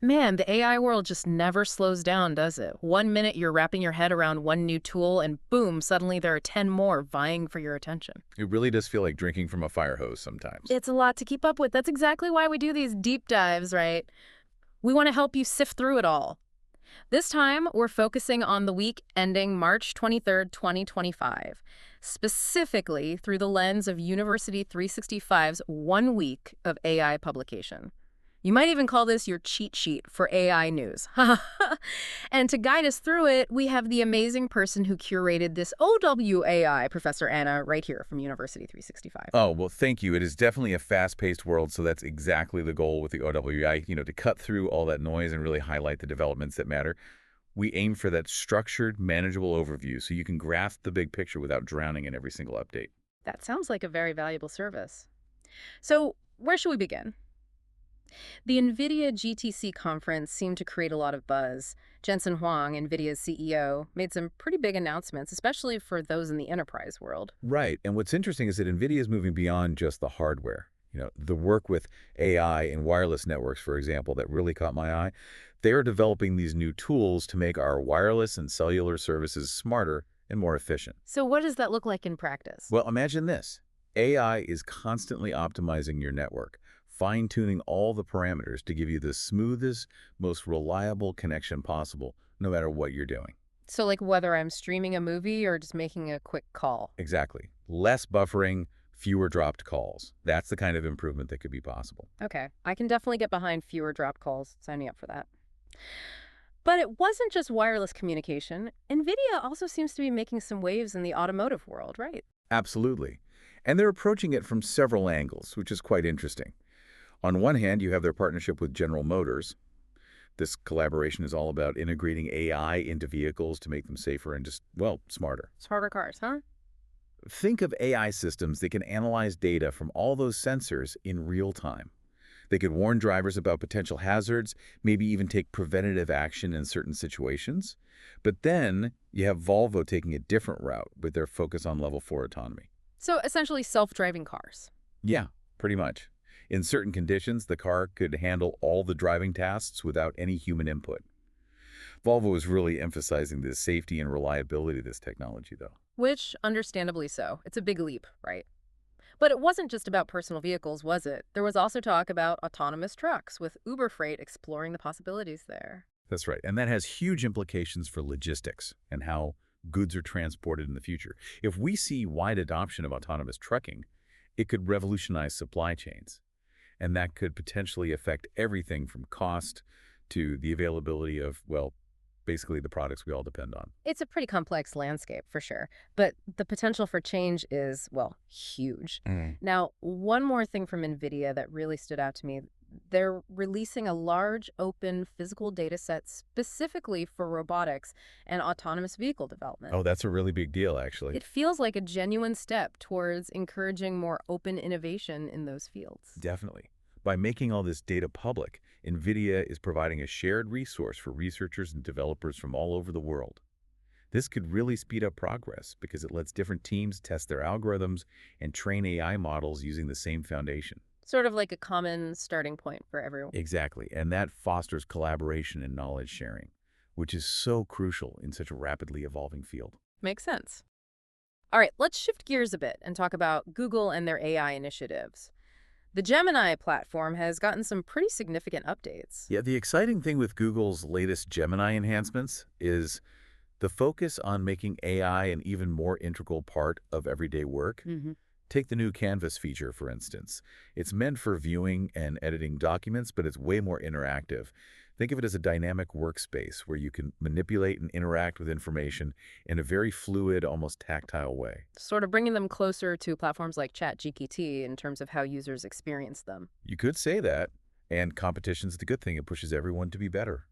Man, the AI world just never slows down, does it? One minute you're wrapping your head around one new tool, and boom, suddenly there are 10 more vying for your attention. It really does feel like drinking from a fire hose sometimes. It's a lot to keep up with. That's exactly why we do these deep dives, right? We want to help you sift through it all. This time, we're focusing on the week ending March 23rd, 2025, specifically through the lens of University 365's 1 week of AI publication. You might even call this your cheat sheet for AI news. And to guide us through it, we have the amazing person who curated this OWAI, Professor Anna, right here from University 365. Oh, well, thank you. It is definitely a fast-paced world, so that's exactly the goal with the OWI, to cut through all that noise and really highlight the developments that matter. We aim for that structured, manageable overview so you can grasp the big picture without drowning in every single update. That sounds like a very valuable service. So, where should we begin? The Nvidia GTC conference seemed to create a lot of buzz. Jensen Huang, Nvidia's CEO, made some pretty big announcements, especially for those in the enterprise world. Right, and what's interesting is that NVIDIA is moving beyond just the hardware. The work with AI and wireless networks, for example, that really caught my eye. They are developing these new tools to make our wireless and cellular services smarter and more efficient. So what does that look like in practice? Well, imagine this. AI is constantly optimizing your network, fine-tuning all the parameters to give you the smoothest, most reliable connection possible, no matter what you're doing. So like whether I'm streaming a movie or just making a quick call. Exactly. Less buffering, fewer dropped calls. That's the kind of improvement that could be possible. Okay, I can definitely get behind fewer dropped calls. Sign me up for that. But it wasn't just wireless communication. Nvidia also seems to be making some waves in the automotive world, right? Absolutely. And they're approaching it from several angles, which is quite interesting. On one hand, you have their partnership with General Motors. This collaboration is all about integrating AI into vehicles to make them safer and just, well, smarter. Smarter cars, huh? Think of AI systems that can analyze data from all those sensors in real time. They could warn drivers about potential hazards, maybe even take preventative action in certain situations. But then you have Volvo taking a different route with their focus on level 4 autonomy. So essentially self-driving cars. Yeah, pretty much. In certain conditions, the car could handle all the driving tasks without any human input. Volvo is really emphasizing the safety and reliability of this technology, though. Which, understandably so. It's a big leap, right? But it wasn't just about personal vehicles, was it? There was also talk about autonomous trucks, with Uber Freight exploring the possibilities there. That's right. And that has huge implications for logistics and how goods are transported in the future. If we see wide adoption of autonomous trucking, it could revolutionize supply chains. And that could potentially affect everything from cost to the availability of, well, basically the products we all depend on. It's a pretty complex landscape, for sure. But the potential for change is, well, huge. Now, one more thing from NVIDIA that really stood out to me. They're releasing a large, open, physical data set specifically for robotics and autonomous vehicle development. Oh, that's a really big deal, actually. It feels like a genuine step towards encouraging more open innovation in those fields. Definitely. By making all this data public, NVIDIA is providing a shared resource for researchers and developers from all over the world. This could really speed up progress because it lets different teams test their algorithms and train AI models using the same foundation. Sort of like a common starting point for everyone. Exactly, and that fosters collaboration and knowledge sharing, which is so crucial in such a rapidly evolving field. Makes sense. All right, let's shift gears a bit and talk about Google and their AI initiatives. The Gemini platform has gotten some pretty significant updates. Yeah, the exciting thing with Google's latest Gemini enhancements is the focus on making AI an even more integral part of everyday work. Take the new Canvas feature, for instance. It's meant for viewing and editing documents, but it's way more interactive. Think of it as a dynamic workspace where you can manipulate and interact with information in a very fluid, almost tactile way. Sort of bringing them closer to platforms like ChatGPT in terms of how users experience them. You could say that, and competition's the good thing. It pushes everyone to be better.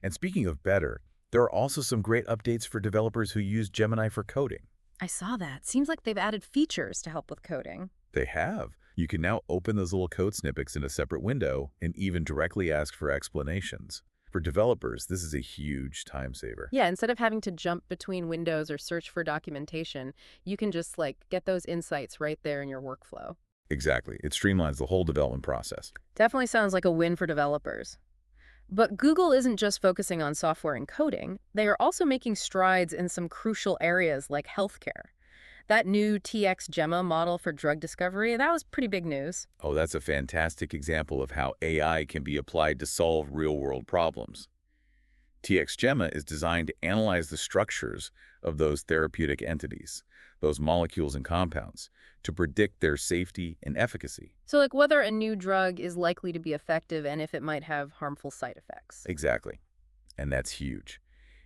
And speaking of better, there are also some great updates for developers who use Gemini for coding. I saw that. Seems like they've added features to help with coding. They have. You can now open those little code snippets in a separate window and even directly ask for explanations. For developers, this is a huge time saver. Yeah, instead of having to jump between windows or search for documentation, you can just get those insights right there in your workflow. Exactly. It streamlines the whole development process. Definitely sounds like a win for developers. But Google isn't just focusing on software and coding. They are also making strides in some crucial areas like healthcare. That new TX Gemma model for drug discovery, that was pretty big news. Oh, that's a fantastic example of how AI can be applied to solve real-world problems. TX-Gemma is designed to analyze the structures of those therapeutic entities, those molecules and compounds, to predict their safety and efficacy. So, like whether a new drug is likely to be effective and if it might have harmful side effects. Exactly. And that's huge.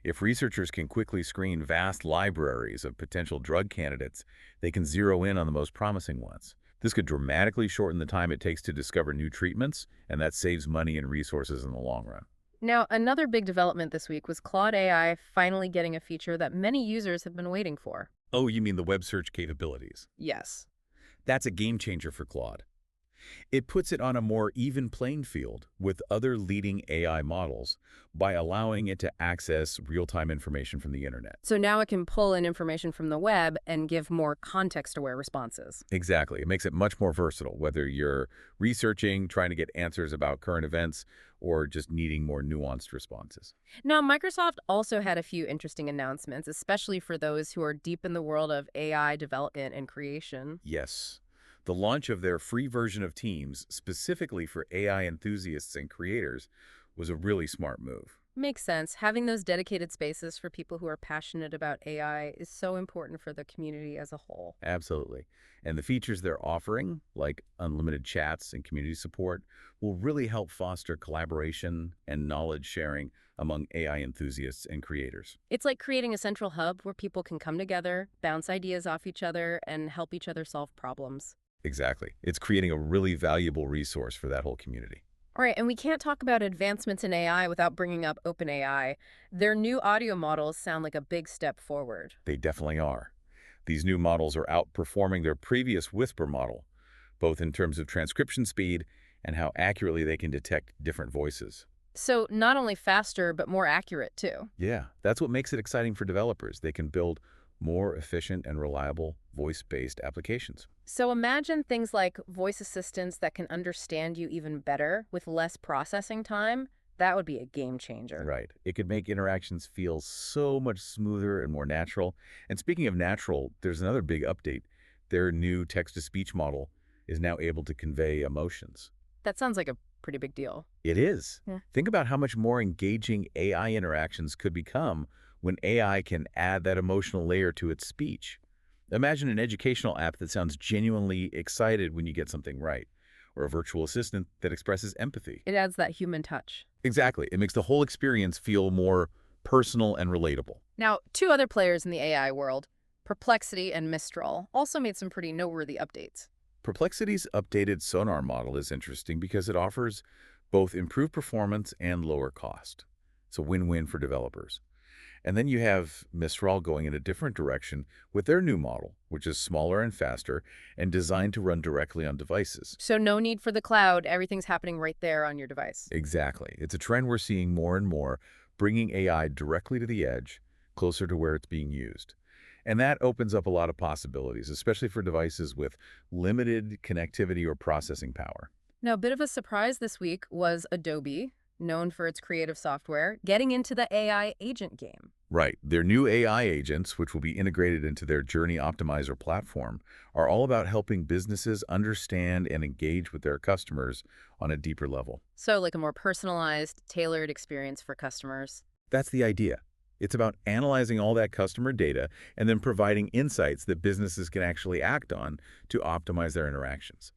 If researchers can quickly screen vast libraries of potential drug candidates, they can zero in on the most promising ones. This could dramatically shorten the time it takes to discover new treatments, and that saves money and resources in the long run. Now, another big development this week was Claude AI finally getting a feature that many users have been waiting for. Oh, you mean the web search capabilities? Yes. That's a game changer for Claude. It puts it on a more even playing field with other leading AI models by allowing it to access real-time information from the internet. So now it can pull in information from the web and give more context-aware responses. Exactly. It makes it much more versatile, whether you're researching, trying to get answers about current events, or just needing more nuanced responses. Now, Microsoft also had a few interesting announcements, especially for those who are deep in the world of AI development and creation. Yes. The launch of their free version of Teams, specifically for AI enthusiasts and creators, was a really smart move. Makes sense. Having those dedicated spaces for people who are passionate about AI is so important for the community as a whole. Absolutely. And the features they're offering, like unlimited chats and community support, will really help foster collaboration and knowledge sharing among AI enthusiasts and creators. It's like creating a central hub where people can come together, bounce ideas off each other, and help each other solve problems. Exactly. It's creating a really valuable resource for that whole community. All right, and we can't talk about advancements in AI without bringing up OpenAI. Their new audio models sound like a big step forward. They definitely are. These new models are outperforming their previous Whisper model, both in terms of transcription speed and how accurately they can detect different voices. So not only faster, but more accurate too. Yeah, that's what makes it exciting for developers. They can build more efficient and reliable voice-based applications. So imagine things like voice assistants that can understand you even better with less processing time. That would be a game changer. Right. It could make interactions feel so much smoother and more natural. And speaking of natural, there's another big update. Their new text-to-speech model is now able to convey emotions. That sounds like a pretty big deal. It is. Yeah. Think about how much more engaging AI interactions could become when AI can add that emotional layer to its speech. Imagine an educational app that sounds genuinely excited when you get something right, or a virtual assistant that expresses empathy. It adds that human touch. Exactly. It makes the whole experience feel more personal and relatable. Now, two other players in the AI world, Perplexity and Mistral, also made some pretty noteworthy updates. Perplexity's updated sonar model is interesting because it offers both improved performance and lower cost. It's a win-win for developers. And then you have Mistral going in a different direction with their new model, which is smaller and faster and designed to run directly on devices. So no need for the cloud. Everything's happening right there on your device. Exactly. It's a trend we're seeing more and more, bringing AI directly to the edge, closer to where it's being used. And that opens up a lot of possibilities, especially for devices with limited connectivity or processing power. Now, a bit of a surprise this week was Adobe, known for its creative software, getting into the AI agent game. Right. Their new AI agents, which will be integrated into their Journey Optimizer platform, are all about helping businesses understand and engage with their customers on a deeper level. So like a more personalized, tailored experience for customers. That's the idea. It's about analyzing all that customer data and then providing insights that businesses can actually act on to optimize their interactions.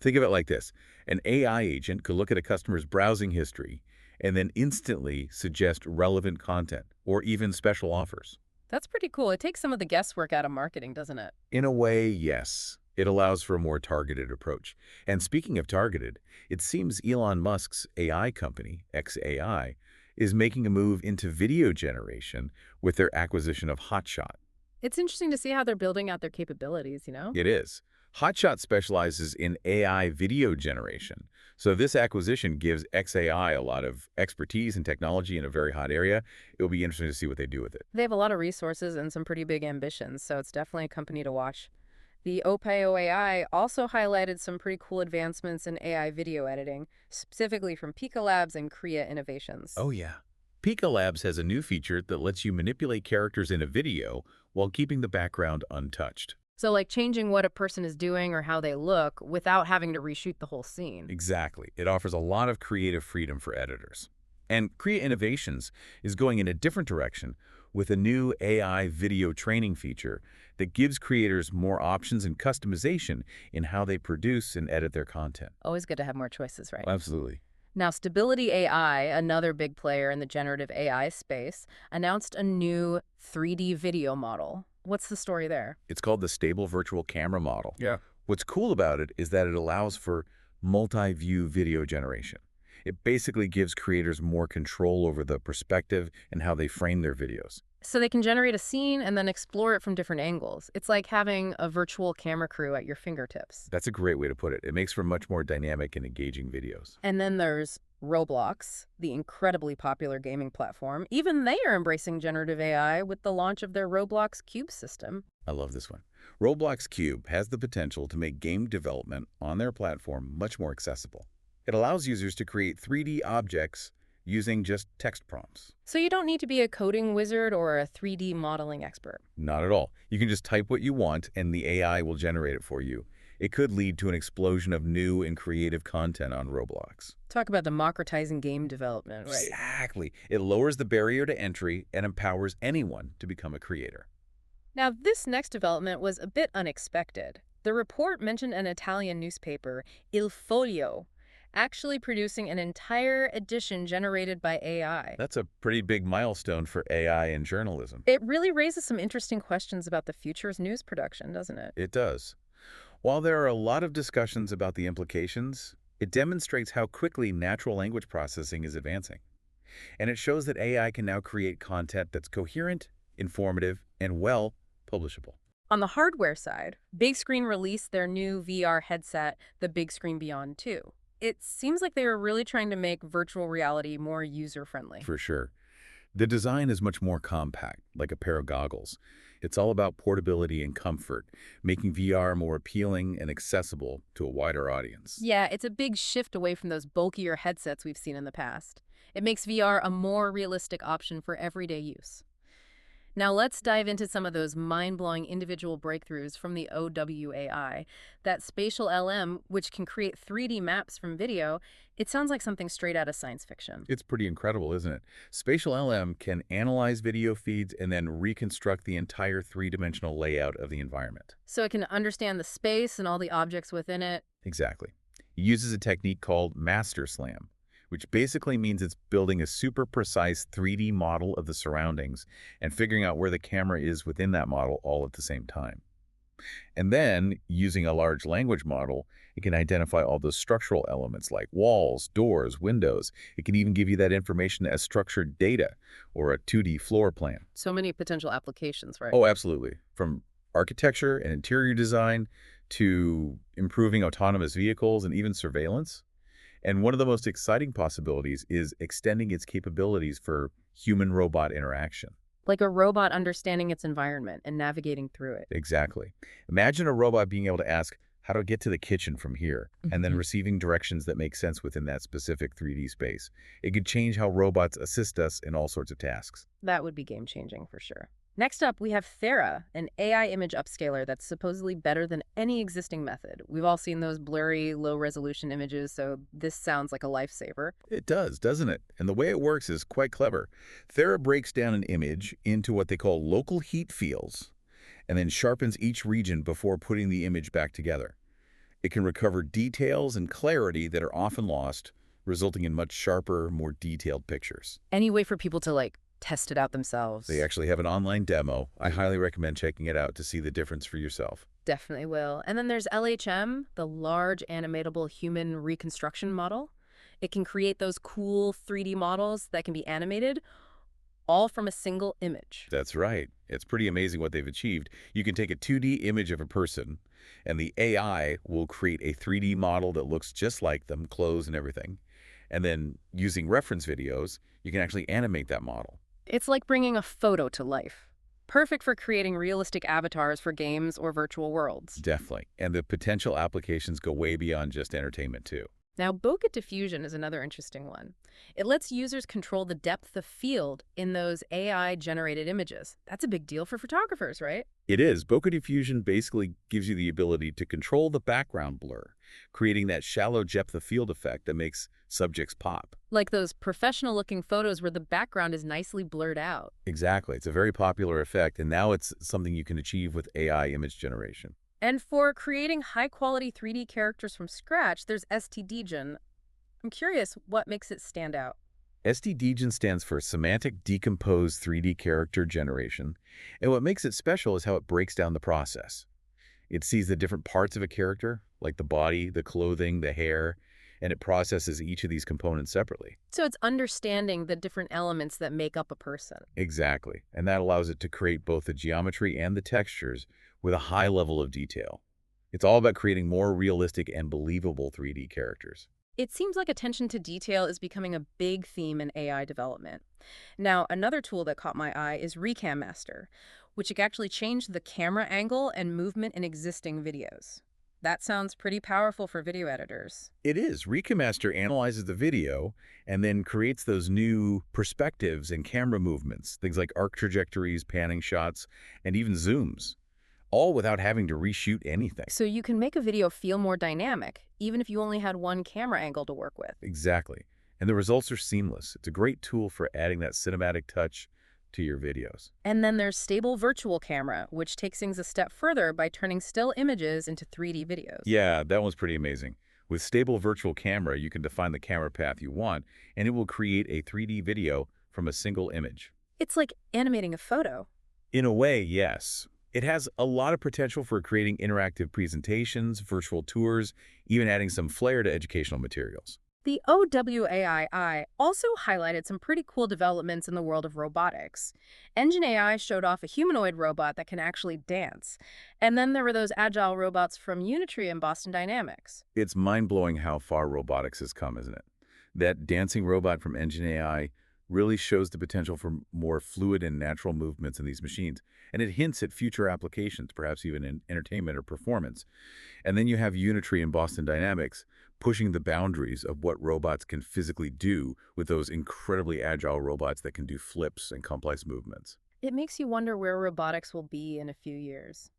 Think of it like this. An AI agent could look at a customer's browsing history and then instantly suggest relevant content or even special offers. That's pretty cool. It takes some of the guesswork out of marketing, doesn't it? In a way, yes. It allows for a more targeted approach. And speaking of targeted, it seems Elon Musk's AI company, XAI, is making a move into video generation with their acquisition of Hotshot. It's interesting to see how they're building out their capabilities, you know? It is. Hotshot specializes in AI video generation. So this acquisition gives XAI a lot of expertise and technology in a very hot area. It will be interesting to see what they do with it. They have a lot of resources and some pretty big ambitions, so it's definitely a company to watch. The OPAI also highlighted some pretty cool advancements in AI video editing, specifically from Pika Labs and Kriya Innovations. Oh, yeah. Pika Labs has a new feature that lets you manipulate characters in a video while keeping the background untouched. So, like changing what a person is doing or how they look without having to reshoot the whole scene. Exactly. It offers a lot of creative freedom for editors. And Kriya Innovations is going in a different direction with a new AI video training feature that gives creators more options and customization in how they produce and edit their content. Always good to have more choices, right? Absolutely. Now, Stability AI, another big player in the generative AI space, announced a new 3D video model. What's the story there? It's called the Stable Virtual Camera Model. Yeah. What's cool about it is that it allows for multi-view video generation. It basically gives creators more control over the perspective and how they frame their videos. So they can generate a scene and then explore it from different angles. It's like having a virtual camera crew at your fingertips. That's a great way to put it. It makes for much more dynamic and engaging videos. And then there's Roblox, the incredibly popular gaming platform. Even they are embracing generative AI with the launch of their Roblox Cube system. I love this one. Roblox Cube has the potential to make game development on their platform much more accessible. It allows users to create 3D objects using just text prompts. So you don't need to be a coding wizard or a 3D modeling expert. Not at all. You can just type what you want and the AI will generate it for you. It could lead to an explosion of new and creative content on Roblox. Talk about democratizing game development, right? Exactly. It lowers the barrier to entry and empowers anyone to become a creator. Now, this next development was a bit unexpected. The report mentioned an Italian newspaper, Il Foglio, actually producing an entire edition generated by AI. That's a pretty big milestone for AI in journalism. It really raises some interesting questions about the future's news production, doesn't it? It does. While there are a lot of discussions about the implications, it demonstrates how quickly natural language processing is advancing. And it shows that AI can now create content that's coherent, informative, and publishable. On the hardware side, Big Screen released their new VR headset, the Big Screen Beyond 2. It seems like they were really trying to make virtual reality more user-friendly. For sure. The design is much more compact, like a pair of goggles. It's all about portability and comfort, making VR more appealing and accessible to a wider audience. Yeah, it's a big shift away from those bulkier headsets we've seen in the past. It makes VR a more realistic option for everyday use. Now let's dive into some of those mind-blowing individual breakthroughs from the OWAI. That spatial LM, which can create 3D maps from video, it sounds like something straight out of science fiction. It's pretty incredible, isn't it? Spatial LM can analyze video feeds and then reconstruct the entire three-dimensional layout of the environment. So it can understand the space and all the objects within it. Exactly. It uses a technique called master slam, which basically means it's building a super precise 3D model of the surroundings and figuring out where the camera is within that model all at the same time. And then, using a large language model, it can identify all those structural elements like walls, doors, windows. It can even give you that information as structured data or a 2D floor plan. So many potential applications, right? Oh, absolutely. From architecture and interior design to improving autonomous vehicles and even surveillance. And one of the most exciting possibilities is extending its capabilities for human-robot interaction. Like a robot understanding its environment and navigating through it. Exactly. Imagine a robot being able to ask how to get to the kitchen from here, and then Mhm. receiving directions that make sense within that specific 3D space. It could change how robots assist us in all sorts of tasks. That would be game-changing for sure. Next up, we have Thera, an AI image upscaler that's supposedly better than any existing method. We've all seen those blurry, low-resolution images, so this sounds like a lifesaver. It does, doesn't it? And the way it works is quite clever. Thera breaks down an image into what they call local heat fields, and then sharpens each region before putting the image back together. It can recover details and clarity that are often lost, resulting in much sharper, more detailed pictures. Any way for people to, test it out themselves? They actually have an online demo. I highly recommend checking it out to see the difference for yourself. Definitely will. And then there's LHM, the Large Animatable Human Reconstruction Model. It can create those cool 3D models that can be animated, all from a single image. That's right. It's pretty amazing what they've achieved. You can take a 2D image of a person, and the AI will create a 3D model that looks just like them, clothes and everything. And then, using reference videos, you can actually animate that model. It's like bringing a photo to life. Perfect for creating realistic avatars for games or virtual worlds. Definitely. And the potential applications go way beyond just entertainment, too. Now, bokeh diffusion is another interesting one. It lets users control the depth of field in those AI-generated images. That's a big deal for photographers, right? It is. Bokeh diffusion basically gives you the ability to control the background blur, creating that shallow depth of field effect that makes subjects pop. Like those professional-looking photos where the background is nicely blurred out. Exactly. It's a very popular effect, and now it's something you can achieve with AI image generation. And for creating high-quality 3D characters from scratch, there's STDGen. I'm curious what makes it stand out. STDGen stands for Semantic Decomposed 3D Character Generation, and what makes it special is how it breaks down the process. It sees the different parts of a character, like the body, the clothing, the hair, and it processes each of these components separately. So it's understanding the different elements that make up a person. Exactly, and that allows it to create both the geometry and the textures with a high level of detail. It's all about creating more realistic and believable 3D characters. It seems like attention to detail is becoming a big theme in AI development. Now, another tool that caught my eye is Recam Master, which can actually change the camera angle and movement in existing videos. That sounds pretty powerful for video editors. It is. Recamaster analyzes the video and then creates those new perspectives and camera movements, things like arc trajectories, panning shots, and even zooms, all without having to reshoot anything. So you can make a video feel more dynamic, even if you only had one camera angle to work with. Exactly. And the results are seamless. It's a great tool for adding that cinematic touch to your videos. And then there's Stable Virtual Camera, which takes things a step further by turning still images into 3D videos. Yeah, that one's pretty amazing. With Stable Virtual Camera, you can define the camera path you want, and it will create a 3D video from a single image. It's like animating a photo. In a way, yes. It has a lot of potential for creating interactive presentations, virtual tours, even adding some flair to educational materials. The OWAI also highlighted some pretty cool developments in the world of robotics. Engine AI showed off a humanoid robot that can actually dance. And then there were those agile robots from U365 and Boston Dynamics. It's mind-blowing how far robotics has come, isn't it? That dancing robot from Engine AI really shows the potential for more fluid and natural movements in these machines. And it hints at future applications, perhaps even in entertainment or performance. And then you have U365 and Boston Dynamics pushing the boundaries of what robots can physically do with those incredibly agile robots that can do flips and complex movements. It makes you wonder where robotics will be in a few years.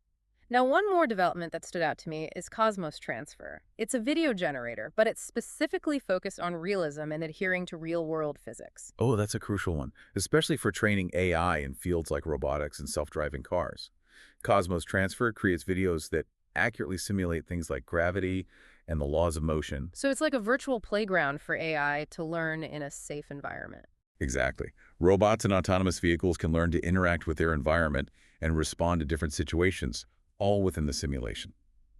Now, one more development that stood out to me is Cosmos Transfer. It's a video generator, but it's specifically focused on realism and adhering to real-world physics. Oh, that's a crucial one, especially for training AI in fields like robotics and self-driving cars. Cosmos Transfer creates videos that accurately simulate things like gravity and the laws of motion. So it's like a virtual playground for AI to learn in a safe environment. Exactly. Robots and autonomous vehicles can learn to interact with their environment and respond to different situations, all within the simulation.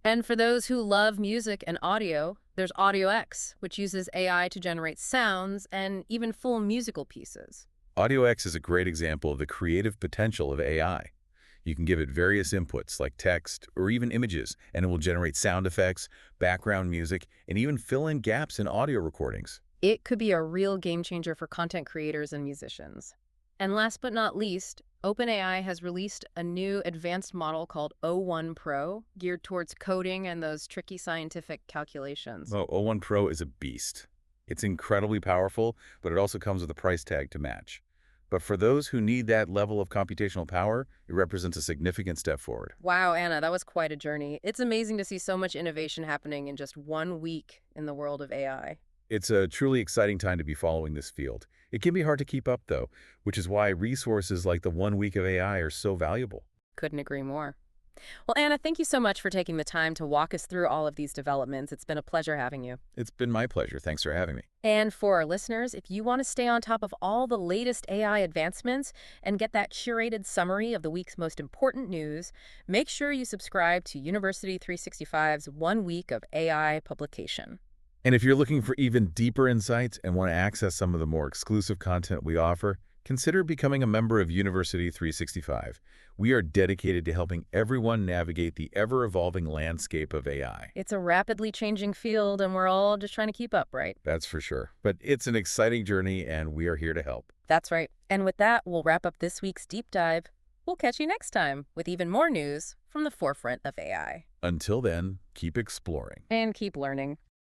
And for those who love music and audio, there's AudioX, which uses AI to generate sounds and even full musical pieces. AudioX is a great example of the creative potential of AI. You can give it various inputs like text or even images, and it will generate sound effects, background music, and even fill in gaps in audio recordings. It could be a real game changer for content creators and musicians. And last but not least, OpenAI has released a new advanced model called O1 Pro, geared towards coding and those tricky scientific calculations. Well, O1 Pro is a beast. It's incredibly powerful, but it also comes with a price tag to match. But for those who need that level of computational power, it represents a significant step forward. Wow, Anna, that was quite a journey. It's amazing to see so much innovation happening in just 1 week in the world of AI. It's a truly exciting time to be following this field. It can be hard to keep up, though, which is why resources like the 1 week of AI are so valuable. Couldn't agree more. Well, Anna, thank you so much for taking the time to walk us through all of these developments. It's been a pleasure having you. It's been my pleasure. Thanks for having me. And for our listeners, if you want to stay on top of all the latest AI advancements and get that curated summary of the week's most important news, make sure you subscribe to University 365's 1 week of AI publication. And if you're looking for even deeper insights and want to access some of the more exclusive content we offer, consider becoming a member of University 365. We are dedicated to helping everyone navigate the ever-evolving landscape of AI. It's a rapidly changing field, and we're all just trying to keep up, right? That's for sure. But it's an exciting journey, and we are here to help. That's right. And with that, we'll wrap up this week's deep dive. We'll We'll catch you next time with even more news from the forefront of AI. Until then, keep exploring. And keep learning.